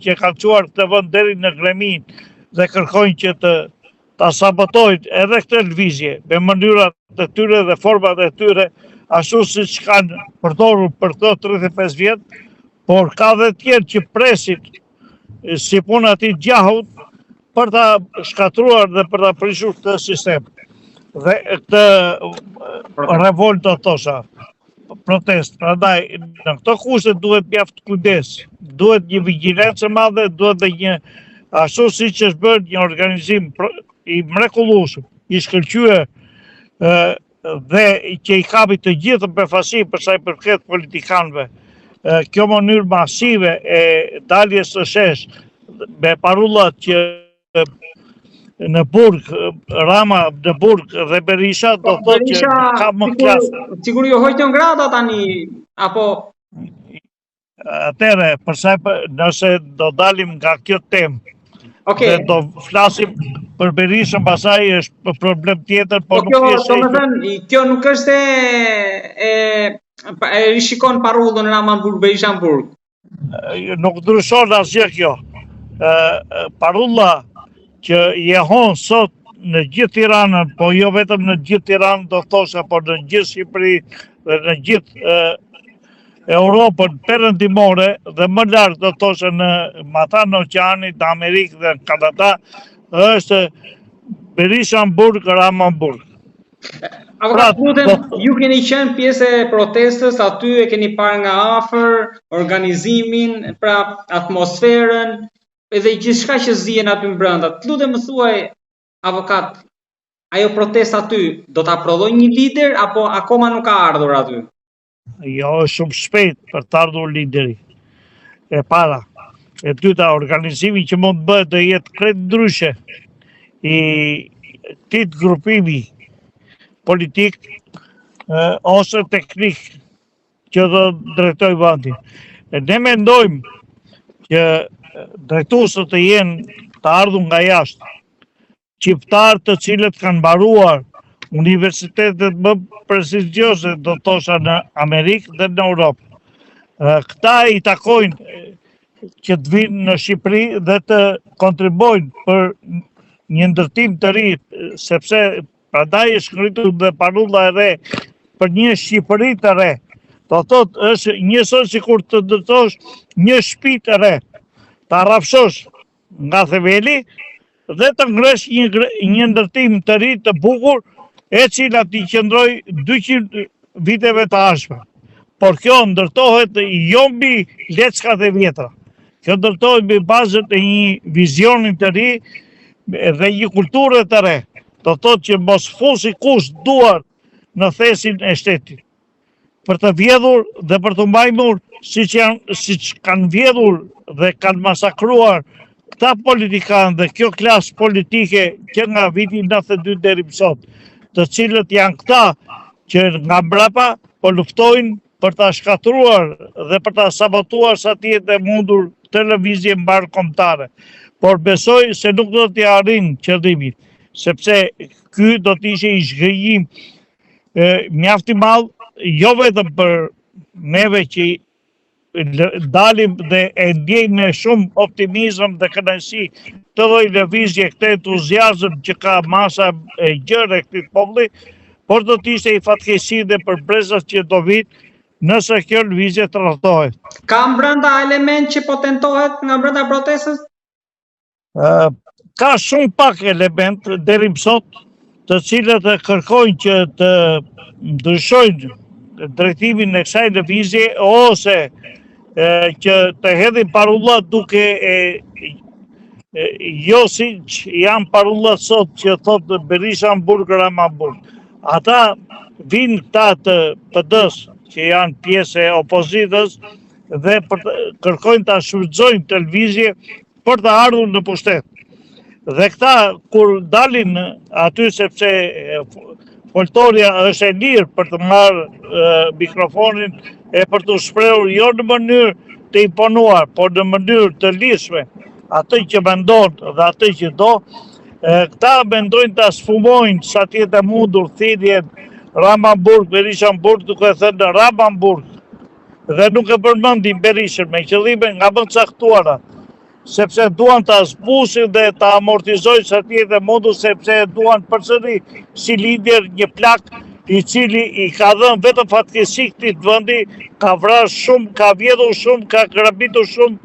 që kanë quar këtë vend deri në Gremin dhe kërkojnë që ta sabotojnë edhe këtë lëvizje me mënyrat e tyre dhe format e tyre, ashtu siç kanë përdorur për këto 35 vjet, por ka dhe tjerë që presin si puna e gjahut për ta shkatruar dhe për ta prishur këtë sistem. Dhe këtë revolt do thosha, protest. Prandaj në këto kushte duhet mjaft kujdes, duhet një vigjilencë e madhe, duhet dhe një ashtu siç është bërë një organizim i mrekullueshëm, i shkëlqyer dhe që i kapi të gjithë befasi për sa i përket politikanëve. Kjo mënyrë masive e daljes së shesh me parullat që në burg, Rama në burg dhe Berisha do thotë që ka më klasë. Sigur ju hoqën grada tani, apo? Atëre, nëse do dalim nga kjo temë, dhe do flasim për Berishën, pasaj është problem tjetër, por nuk kjo nuk është e rishikon parullën Ramanburg, Berishanburg. Nuk ndryshon asgjë kjo. Parulla që jehon sot në gjithë Tiranën, po jo vetëm në gjithë Tiranën do thosha, por në gjithë Shqipëri dhe në gjithë Europën perëndimore dhe më lartë do thosha në mata në oqeanit, në Amerikë dhe në Kanada, është Berishanburg, Ramanburg. Ju keni qenë pjesë e protestës, aty e keni parë nga afër organizimin, pra atmosferën, edhe gjithçka që zihen aty brenda. Të lutem më thuaj, avokat, ajo protestë aty do ta prodhoj një lider apo akoma nuk ka ardhur aty? Jo, është shumë shpejt për të ardhur lideri. E para. E dyta, organizimi që mund të bëhet do jetë krejt ndryshe i këtij grupimi politik ose teknik që do drejtoj vendin. Ne mendojmë që drejtuesët të jenë të ardhur nga jashtë, shqiptarë të cilët kanë mbaruar universitetet më prestigjioze, do thosha në Amerikë dhe në Europë. Këta i takojnë që të vinë në Shqipëri dhe të kontribojnë për një ndërtim të ri, sepse prandaj është ngritur dhe parulla e re për një Shqipëri të re. Do thotë është njësoj sikur të ndërtosh një shtëpi të re, ta rrafshosh nga theveli dhe të ngresh një ndërtim të ri të bukur, e cila t'i qëndroj 200 viteve të ardhshme. Por kjo ndërtohet jo mbi leckat e vjetra. Kjo ndërtohet mbi bazën e një vizionin të ri dhe një kulture të re. Do thotë që mos fusi kush duar në thesin e shtetit. Për të vjedhur dhe për të mbajtur siç kanë vjedhur dhe kanë masakruar këta politikanë dhe kjo klasë politike që nga viti 92 deri më sot, të cilët janë këta që nga mbrapa po luftojnë për ta shkatruar dhe për ta sabotuar sa të jetë e mundur televizje mbarkombëtare. Por besoj se nuk do t'i arrin qëllimin, sepse ky do të ishte i zhgënjim mjaft i madh, jo vetëm për neve që dalim dhe e ndjejmë me shumë optimizëm dhe kënaqësi të lloj lëvizje, këtë entuziazëm që ka masa e gjerë e këtij populli, por do të ishte i fatkeqësi dhe për brezat që do vinë nëse kjo lëvizje të rrethtohet. Ka brenda element që po tentohet nga brenda protestës? Ka shumë pak element deri më sot, të cilët kërkojnë që të ndryshojnë drejtimin e kësaj lëvizje ose që të hedhin parullat duke jo siç janë parullat sot që thotë Berishanburg, Ramanburg. Ata vinë këta të PD-s që janë pjesë e opozitës dhe kërkojnë ta shfrytëzojnë të lëvizje për të ardhur në pushtet. Dhe këta kur dalin aty, sepse foltoria është e lirë për të marrë mikrofonin e për të shprehur jo në mënyrë të imponuar, por në mënyrë të lirshme, atë që mendon dhe atë që do, këta mendojnë ta sfumojnë sa të jetë e mundur thirrjen Ramanburg, Berishanburg, duke thënë Ramanburg, dhe nuk e përmendin Berishën me qëllime nga më caktuara. sepse duan ta zbusin dhe ta amortizojnë sa tjetë mundu, sepse duan përsëri si lider një plak i cili i ka dhënë vetëm fatkeqësi këtij vendi, ka vrarë shumë, ka vjedhur shumë, ka grabitur shumë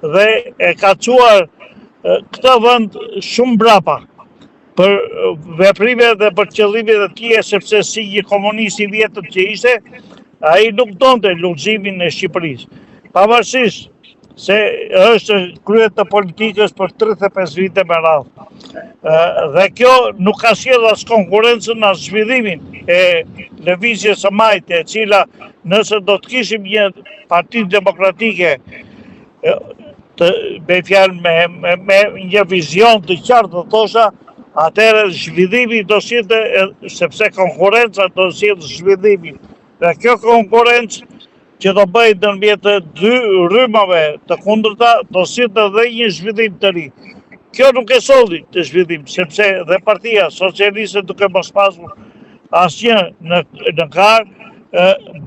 dhe e ka çuar këtë vend shumë mbrapa për veprime dhe për qëllime të tjera, sepse si një komunist i vjetër që ishte, ai nuk donte lullëzimin e Shqipërisë. Pavarësisht se është kryet të politikës për 35 vite me radhë. Dhe kjo nuk ka sjellë as konkurrencën as zhvillimin e lëvizjes së majtë, e cila nëse do të kishim një parti demokratike me një vizion të qartë të thosha, atëherë zhvillimi do sjellë, sepse konkurrenca do sjellë zhvillimin. Dhe kjo konkurrencë që do bëjë ndërmjet të dy rrymave të kundërta, do sjellë edhe një zhvillim të ri. Kjo nuk e solli të zhvillim, sepse dhe Partia Socialiste duke mos pasur asnjë në karë,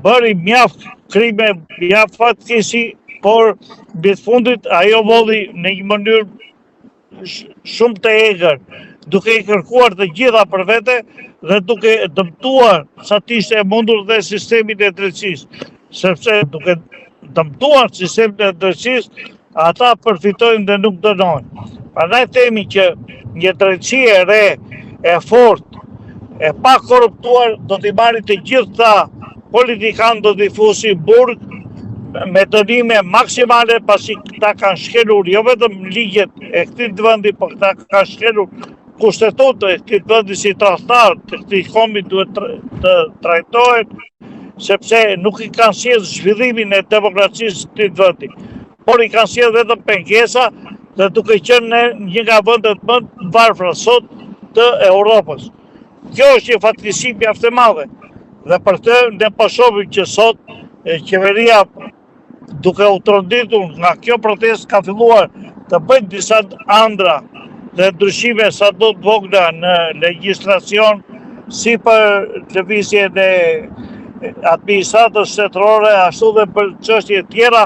bëri mjaft krime, mjaft fatkeqësi, por mbi të fundit ajo volli në një mënyrë shumë të egër, duke i kërkuar të gjitha për vete dhe duke dëmtuar sa t'ishte e mundur dhe sistemin e drejtësisë, sepse duke dëmtuar sistemin e drejtësisë, ata përfitojnë dhe nuk dënojnë. Prandaj themi që një drejtësi e re, e fortë, e pa korruptuar do t'i marrin të gjitha politikanë, do t'i fusin burg me dënime maksimale, pasi këta kanë shkelur jo vetëm ligjet e këtij vendi, por këta kanë shkelur kushtetutën e këtij vendi si tradhtar të këtij komi duhet të trajtohet, sepse nuk i kanë sjellë zhvillimin e demokracisë të këtij vendi, por i kanë sjellë vetëm pengesa dhe duke qenë një nga vendet më të varfra sot të Europës. Kjo është një fatkeqësi mjaft e madhe dhe për të ne po shohim që sot qeveria, duke u tronditur nga kjo protestë, ka filluar të bëjë disa ëndra dhe ndryshime sa do të vogla në legjislacion, si për lëvizjen e administratës shtetërore, ashtu dhe për çështje tjera,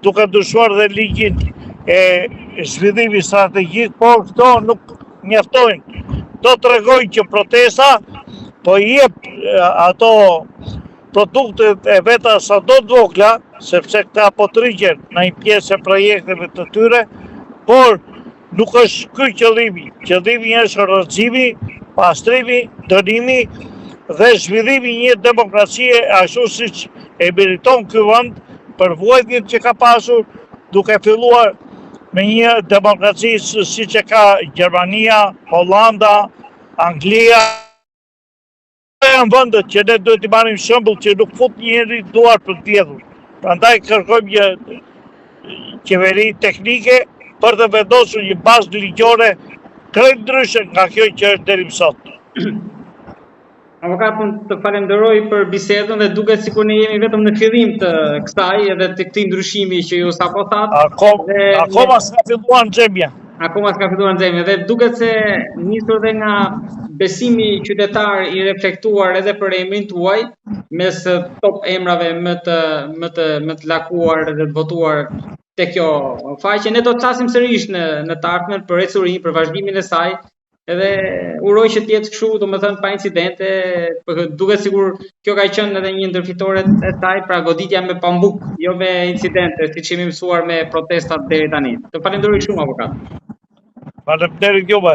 duke ndryshuar dhe ligjin e zhvillimit strategjik, por këto nuk mjaftojnë. Do tregojnë që protesta po i jep ato produktet e veta sa do të vogla, sepse këta po të rriqen në një pjesë e projekteve të tyre, por nuk është ky qëllimi. Qëllimi është rrëzimi, pastrimi, dënimi dhe zhvillimi një demokracie ashtu siç e meriton ky vend për vuajtjen që ka pasur, duke filluar me një demokraci siç e ka Gjermania, Hollanda, Anglia. Janë vendet që ne duhet t'i marrim shembull që nuk fut njeri duar për të vjedhur. Prandaj kërkojmë një qeveri teknike për të vendosur një bazë ligjore krejt ndryshe nga kjo që është deri më sot. Avokat, unë të falenderoj për bisedën dhe duket sikur ne jemi vetëm në fillim të kësaj edhe të këtij ndryshimi që ju sapo thatë. Akoma s'ka filluar nxemja. Akoma s'ka filluar nxemja dhe duket se nisur dhe nga besimi qytetar i reflektuar edhe për emrin tuaj, mes top emrave më të lakuar dhe të votuar te kjo faqe. Ne do të flasim sërish në të ardhmen për ecurinë, për vazhdimin e saj. Edhe uroj që të jetë kështu, domethënë pa incidente, duket sikur kjo ka qenë edhe një ndërfitore e saj, pra goditja me pambuk, jo me incidente, siç jemi mësuar me protestat deri tani. Të falenderoj shumë, avokat. Faleminderit juve.